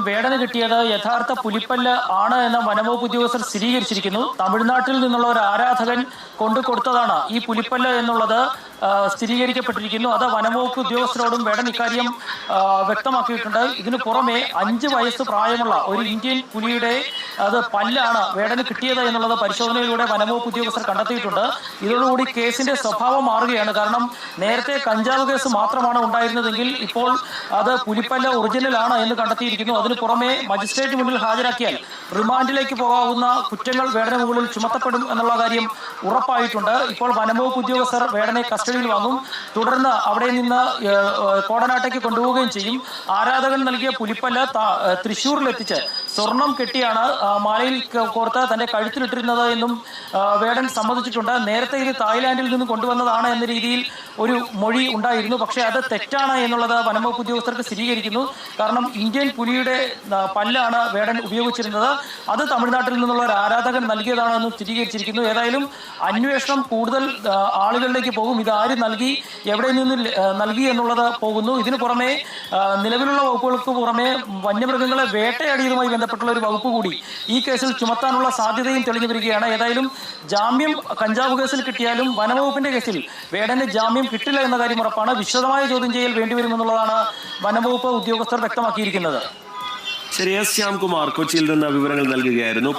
വേടന് കിട്ടിയത് യഥാർത്ഥ പുലിപ്പല്ല് ആണ് എന്ന് വനംവകുപ്പ് ഉദ്യോഗസ്ഥർ സ്ഥിരീകരിച്ചിരിക്കുന്നു. തമിഴ്നാട്ടിൽ നിന്നുള്ള ഒരു ആരാധകൻ കൊണ്ടുകൊടുത്തതാണ് ഈ പുലിപ്പല്ല് എന്നുള്ളത് സ്ഥിരീകരിക്കപ്പെട്ടിരിക്കുന്നു. അത് വനംവകുപ്പ് ഉദ്യോഗസ്ഥരോടും വേടൻ ഇക്കാര്യം വ്യക്തമാക്കിയിട്ടുണ്ട്. ഇതിനു പുറമെ 5 വയസ്സ് പ്രായമുള്ള ഒരു ഇന്ത്യൻ പുലിയുടെ പല്ലാണ് വേടന് കിട്ടിയത് എന്നുള്ളത് പരിശോധനയിലൂടെ വനംവകുപ്പ് ഉദ്യോഗസ്ഥർ കണ്ടെത്തിയിട്ടുണ്ട്. ഇതോടുകൂടി കേസിന്റെ സ്വഭാവം മാറുകയാണ്. കാരണം നേരത്തെ കഞ്ചാവ് കേസ് മാത്രമാണ് ഉണ്ടായിരുന്നതെങ്കിൽ ഇപ്പോൾ അത് പുലിപ്പല്ല് ഒറിജിനൽ ആണ് എന്ന് കണ്ടെത്തിയിരിക്കുന്നു. അതിനു പുറമെ മജിസ്ട്രേറ്റ് മുന്നിൽ ഹാജരാക്കിയാൽ റിമാൻഡിലേക്ക് പോകാവുന്ന കുറ്റങ്ങൾ വേടന് മുകളിൽ ചുമത്തപ്പെടും എന്നുള്ള കാര്യം ഉറപ്പായിട്ടുണ്ട്. ഇപ്പോൾ വനംവകുപ്പ് ഉദ്യോഗസ്ഥർ വേടനെ കസ്റ്റഡിയിൽ വാങ്ങും. തുടർന്ന് അവിടെ നിന്ന് കോടനാട്ടേക്ക് കൊണ്ടുപോവുകയും ചെയ്യും. ആരാധകൻ നൽകിയ പുലിപ്പല്ല് തൃശ്ശൂരിലെത്തിച്ച് സ്വർണം കെട്ടിയാണ് മാലയിൽ കോർത്ത് തന്റെ കഴുത്തിലിട്ടിരുന്നത് എന്നും വേടൻ സമ്മതിച്ചിട്ടുണ്ട്. നേരത്തെ ഇത് തായ്ലാന്റിൽ നിന്ന് കൊണ്ടുവന്നതാണ് എന്ന രീതിയിൽ ഒരു മൊഴി ഉണ്ടായിരുന്നു. പക്ഷേ അത് തെറ്റാണ് എന്നുള്ളത് വനംവകുപ്പ് ഉദ്യോഗസ്ഥർക്ക് സ്ഥിരീകരിക്കുന്നു. കാരണം ഇന്ത്യൻ പുലിയുടെ പല്ലാണ് വേടൻ ഉപയോഗിച്ചിരുന്നത്. അത് തമിഴ്നാട്ടിൽ നിന്നുള്ള ഒരു ആരാധകൻ നൽകിയതാണെന്ന് സ്ഥിരീകരിച്ചിരിക്കുന്നു. ഏതായാലും അന്വേഷണം കൂടുതൽ ആളുകളിലേക്ക് പോകും. ഇത് ആര് നൽകി, എവിടെ നിന്ന് നൽകി എന്നുള്ളത് പോകുന്നു. ഇതിനു പുറമെ നിലവിലുള്ള വകുപ്പുകൾക്ക് പുറമെ വന്യമൃഗങ്ങളെ വേട്ടയാടിയതുമായി ബന്ധപ്പെട്ടുള്ള ഒരു വകുപ്പ് കൂടി ഈ കേസിൽ ചുമത്താനുള്ള സാധ്യതയും തെളിഞ്ഞു വരികയാണ്. ഏതായാലും ജാമ്യം കഞ്ചാവ് കേസിൽ കിട്ടിയാലും വനംവകുപ്പിന്റെ കേസിൽ വേടന് ജാമ്യം കിട്ടില്ല എന്ന കാര്യം ഉറപ്പാണ്. വിശദമായ ചോദ്യം ചെയ്യൽ വേണ്ടിവരുമെന്നുള്ളതാണ് വനംവകുപ്പ് ഉദ്യോഗസ്ഥർ വ്യക്തമാക്കിയിരിക്കുന്നത്. ശരി, എസ് ശ്യാംകുമാർ കൊച്ചിയിൽ നിന്ന് വിവരങ്ങൾ നൽകുകയായിരുന്നു.